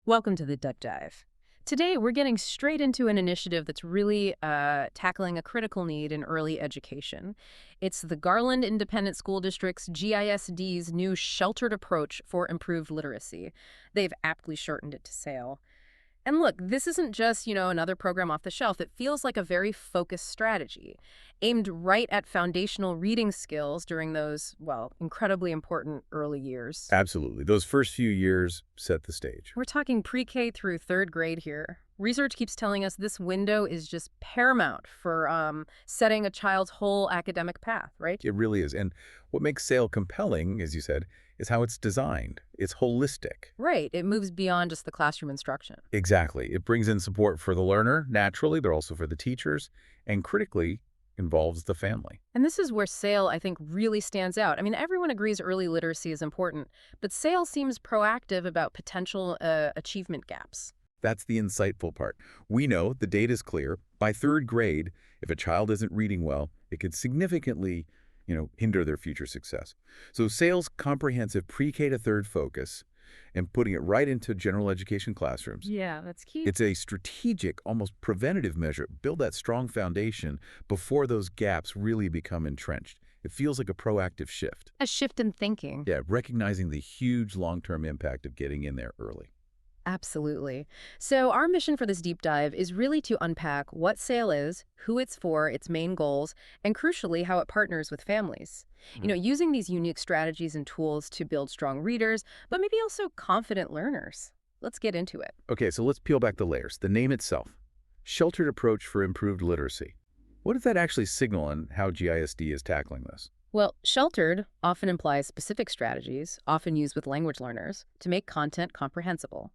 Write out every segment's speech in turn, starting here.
Welcome to the Duck Dive. Today, we're getting straight into an initiative that's really tackling a critical need in early education. It's the Garland Independent School District's GISD's new Sheltered Approach for Improved Literacy. They've aptly shortened it to SAIL. And look, this isn't just, another program off the shelf. It feels like a very focused strategy, aimed right at foundational reading skills during those, well, incredibly important early years. Absolutely. Those first few years set the stage. We're talking pre-K through third grade here. Research keeps telling us this window is just paramount for setting a child's whole academic path, right? It really is. And what makes SAIL compelling, as you said, is how it's designed. It's holistic. Right. It moves beyond just the classroom instruction. Exactly. It brings in support for the learner, naturally, but also for the teachers, and critically involves the family. And this is where SAIL, I think, really stands out. I mean, everyone agrees early literacy is important, but SAIL seems proactive about potential achievement gaps. That's the insightful part. We know the data is clear. By third grade, if a child isn't reading well, it could significantly hinder their future success. So SAIL's comprehensive pre-K to third focus and putting it right into general education classrooms. Yeah, that's key. It's a strategic, almost preventative measure. Build that strong foundation before those gaps really become entrenched. It feels like a proactive shift. A shift in thinking. Yeah, recognizing the huge long-term impact of getting in there early. Absolutely. So our mission for this deep dive is really to unpack what SAIL is, who it's for, its main goals, and crucially, how it partners with families. Using these unique strategies and tools to build strong readers, but maybe also confident learners. Let's get into it. Okay, so let's peel back the layers. The name itself, Sheltered Approach for Improved Literacy. What does that actually signal and how GISD is tackling this? Well, sheltered often implies specific strategies, often used with language learners, to make content comprehensible.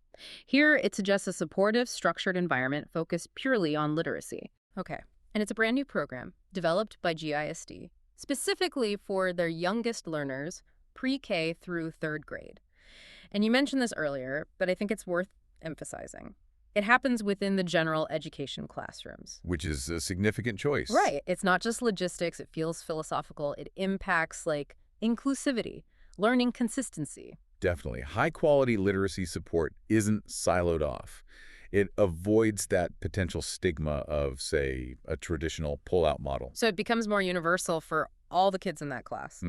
Here, it suggests a supportive, structured environment focused purely on literacy. Okay, and it's a brand new program developed by GISD, specifically for their youngest learners, pre-K through third grade. And you mentioned this earlier, but I think it's worth emphasizing. It happens within the general education classrooms. Which is a significant choice. Right. It's not just logistics. It feels philosophical. It impacts, inclusivity, learning consistency. Definitely. High-quality literacy support isn't siloed off. It avoids that potential stigma of, say, a traditional pull-out model. So it becomes more universal for all the kids in that class.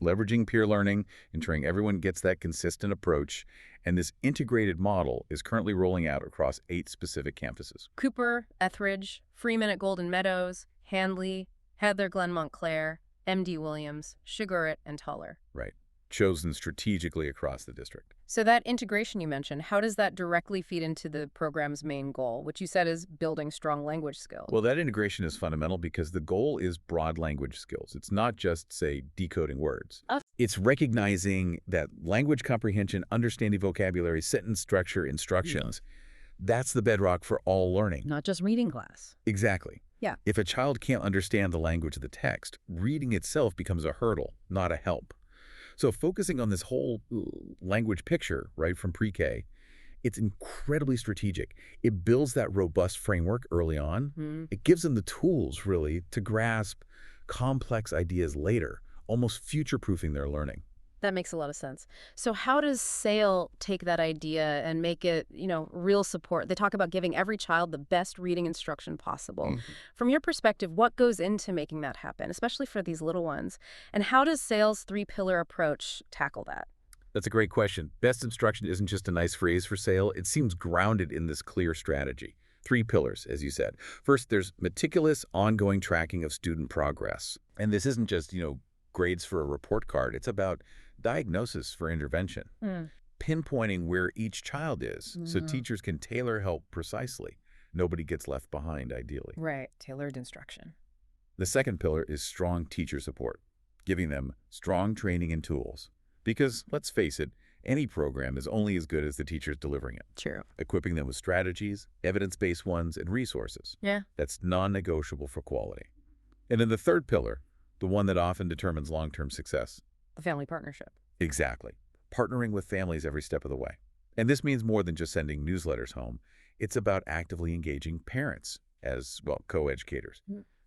Leveraging peer learning, ensuring everyone gets that consistent approach, and this integrated model is currently rolling out across 8 specific campuses. Cooper, Etheridge, Freeman at Golden Meadows, Handley, Heather Glen Montclair, M.D. Williams, Sugaret, and Tuller. Right. Chosen strategically across the district. So that integration you mentioned, how does that directly feed into the program's main goal, which you said is building strong language skills? Well, that integration is fundamental because the goal is broad language skills. It's not just, say, decoding words. It's recognizing that language comprehension, understanding vocabulary, sentence structure, instructions, that's the bedrock for all learning. Not just reading class. Exactly. Yeah. If a child can't understand the language of the text, reading itself becomes a hurdle, not a help. So focusing on this whole language picture, right, from pre-K, it's incredibly strategic. It builds that robust framework early on. It gives them the tools, really, to grasp complex ideas later, almost future-proofing their learning. That makes a lot of sense. So how does SAIL take that idea and make it, real support? They talk about giving every child the best reading instruction possible. From your perspective, what goes into making that happen, especially for these little ones? And how does SAIL's 3-pillar approach tackle that? That's a great question. Best instruction isn't just a nice phrase for SAIL. It seems grounded in this clear strategy. 3 pillars, as you said. First, there's meticulous, ongoing tracking of student progress. And this isn't just, grades for a report card. It's about diagnosis for intervention, pinpointing where each child is so teachers can tailor help precisely. Nobody gets left behind, ideally. Right, tailored instruction. The second pillar is strong teacher support, giving them strong training and tools. Because, let's face it, any program is only as good as the teachers delivering it. True. Equipping them with strategies, evidence-based ones, and resources. Yeah. That's non-negotiable for quality. And in the third pillar, the one that often determines long-term success, The family partnership. Exactly. Partnering with families every step of the way. And this means more than just sending newsletters home. It's about actively engaging parents as, co-educators,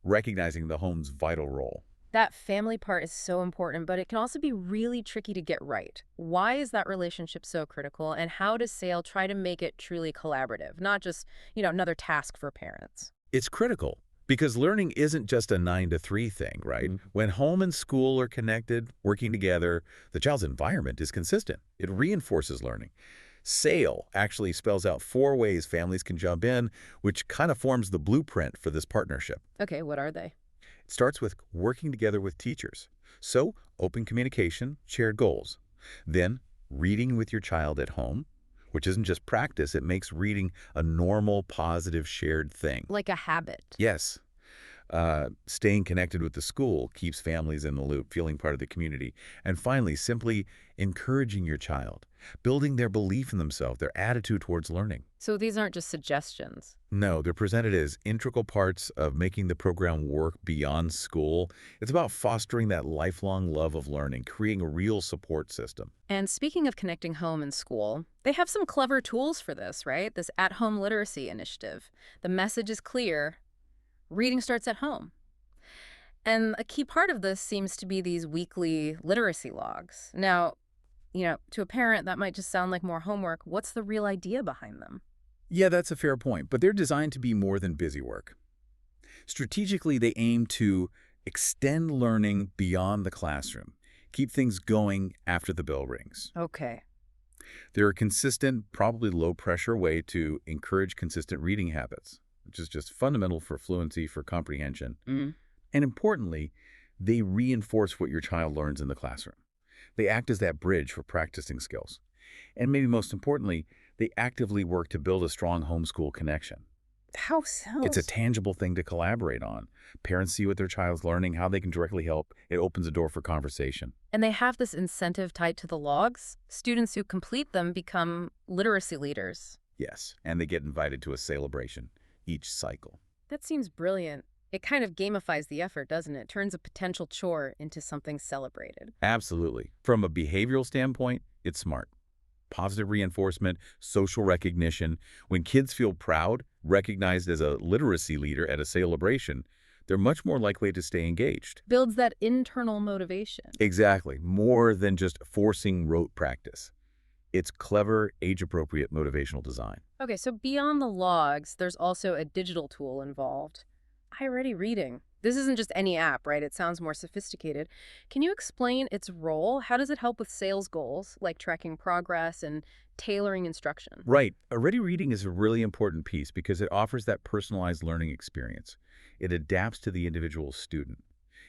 recognizing the home's vital role. That family part is so important, but it can also be really tricky to get right. Why is that relationship so critical, and how does SAIL try to make it truly collaborative, not just, another task for parents? It's critical because learning isn't just a 9 to 3 thing, right? When home and school are connected, working together, the child's environment is consistent. It reinforces learning. SAIL actually spells out 4 ways families can jump in, which kind of forms the blueprint for this partnership. Okay, what are they? It starts with working together with teachers. So, open communication, shared goals. Then, reading with your child at home, which isn't just practice, it makes reading a normal, positive, shared thing. Like a habit. Yes. Staying connected with the school keeps families in the loop, feeling part of the community. And finally, simply encouraging your child, building their belief in themselves, their attitude towards learning. So these aren't just suggestions. No, they're presented as integral parts of making the program work beyond school. It's about fostering that lifelong love of learning, creating a real support system. And speaking of connecting home and school, they have some clever tools for this, right? This at-home literacy initiative. The message is clear. Reading starts at home. And a key part of this seems to be these weekly literacy logs. Now, to a parent, that might just sound like more homework. What's the real idea behind them? Yeah, that's a fair point, but they're designed to be more than busy work. Strategically, they aim to extend learning beyond the classroom, keep things going after the bell rings. Okay. They're a consistent, probably low-pressure way to encourage consistent reading habits, which is just fundamental for fluency, for comprehension. Mm-hmm. And importantly, they reinforce what your child learns in the classroom. They act as that bridge for practicing skills. And maybe most importantly, they actively work to build a strong homeschool connection. How so? It's a tangible thing to collaborate on. Parents see what their child's learning, how they can directly help. It opens a door for conversation. And they have this incentive tied to the logs. Students who complete them become literacy leaders. Yes, and they get invited to a SAILebration each cycle. That seems brilliant. It kind of gamifies the effort, doesn't it? Turns a potential chore into something celebrated. Absolutely. From a behavioral standpoint, it's smart. Positive reinforcement, social recognition. When kids feel proud, recognized as a literacy leader at a SAILebration, they're much more likely to stay engaged. Builds that internal motivation. Exactly. More than just forcing rote practice. It's clever, age-appropriate motivational design. Okay, so beyond the logs, there's also a digital tool involved. iReady Reading. This isn't just any app, right? It sounds more sophisticated. Can you explain its role? How does it help with SAIL's goals, like tracking progress and tailoring instruction? Right. iReady Reading is a really important piece because it offers that personalized learning experience. It adapts to the individual student.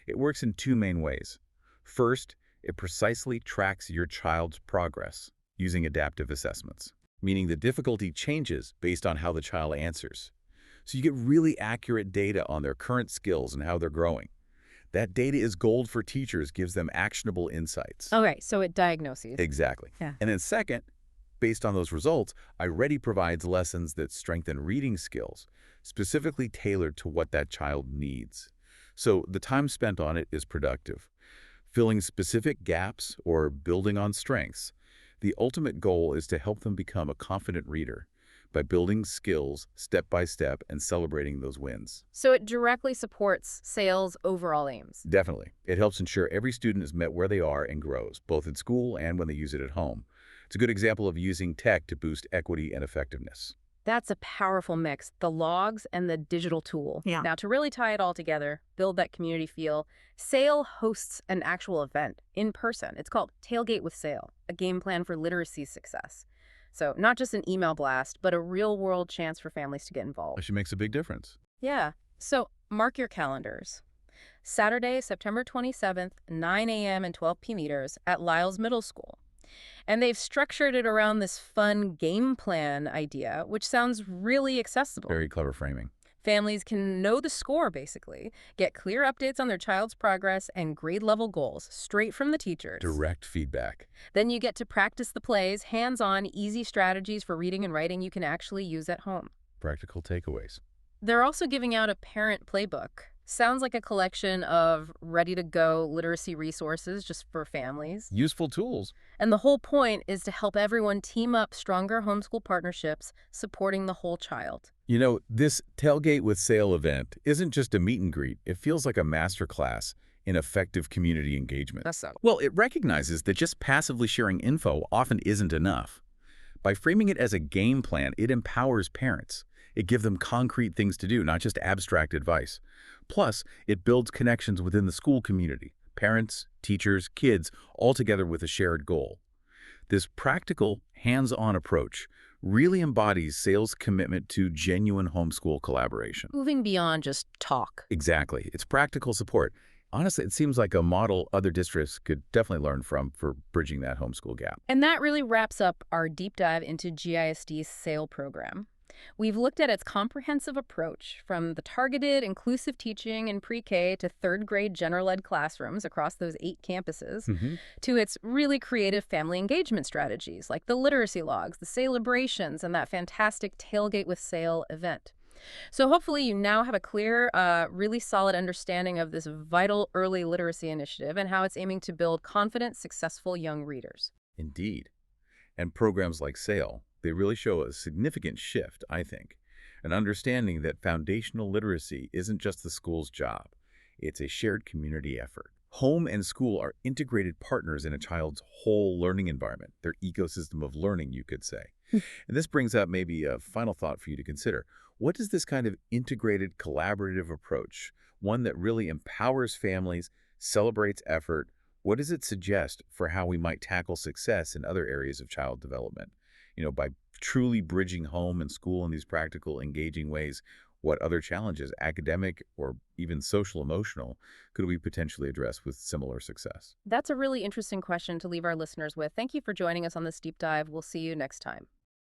It works in 2 main ways. First, it precisely tracks your child's progress using adaptive assessments, meaning the difficulty changes based on how the child answers. So you get really accurate data on their current skills and how they're growing. That data is gold for teachers, gives them actionable insights. Okay, so it diagnoses. Exactly. Yeah. And then second, based on those results, iReady provides lessons that strengthen reading skills, specifically tailored to what that child needs. So the time spent on it is productive, filling specific gaps or building on strengths. The ultimate goal is to help them become a confident reader by building skills step by step and celebrating those wins. So it directly supports SAIL's overall aims. Definitely. It helps ensure every student is met where they are and grows, both in school and when they use it at home. It's a good example of using tech to boost equity and effectiveness. That's a powerful mix, the logs and the digital tool. Yeah. Now, to really tie it all together, build that community feel, SAIL hosts an actual event in person. It's called Tailgate with SAIL, a game plan for literacy success. So not just an email blast, but a real-world chance for families to get involved. Actually makes a big difference. Yeah. So mark your calendars. Saturday, September 27th, 9 a.m. and 12 p.m. at Lyles Middle School. And they've structured it around this fun game plan idea, which sounds really accessible. Very clever framing. Families can know the score, basically, get clear updates on their child's progress and grade-level goals straight from the teachers. Direct feedback. Then you get to practice the plays, hands-on, easy strategies for reading and writing you can actually use at home. Practical takeaways. They're also giving out a parent playbook. Sounds like a collection of ready-to-go literacy resources just for families. Useful tools. And the whole point is to help everyone team up stronger homeschool partnerships, supporting the whole child. You know, this Tailgate with SAIL event isn't just a meet and greet. It feels like a masterclass in effective community engagement? That's so. Well, it recognizes that just passively sharing info often isn't enough. By framing it as a game plan, it empowers parents. It gives them concrete things to do, not just abstract advice. Plus, it builds connections within the school community, parents, teachers, kids, all together with a shared goal. This practical, hands-on approach really embodies SAIL's commitment to genuine homeschool collaboration. Moving beyond just talk. Exactly. It's practical support. Honestly, it seems like a model other districts could definitely learn from for bridging that homeschool gap. And that really wraps up our deep dive into GISD's SAIL program. We've looked at its comprehensive approach from the targeted, inclusive teaching in pre-K to third-grade general ed classrooms across those 8 campuses, to its really creative family engagement strategies like the literacy logs, the SAILebrations, and that fantastic Tailgate with SAIL event. So hopefully you now have a clear, really solid understanding of this vital early literacy initiative and how it's aiming to build confident, successful young readers. Indeed. And programs like SAIL, they really show a significant shift, I think, an understanding that foundational literacy isn't just the school's job. It's a shared community effort. Home and school are integrated partners in a child's whole learning environment, their ecosystem of learning, you could say. And this brings up maybe a final thought for you to consider. What does this kind of integrated, collaborative approach, one that really empowers families, celebrates effort, what does it suggest for how we might tackle success in other areas of child development? By truly bridging home and school in these practical, engaging ways, what other challenges, academic or even social emotional, could we potentially address with similar success? That's a really interesting question to leave our listeners with. Thank you for joining us on this deep dive. We'll see you next time.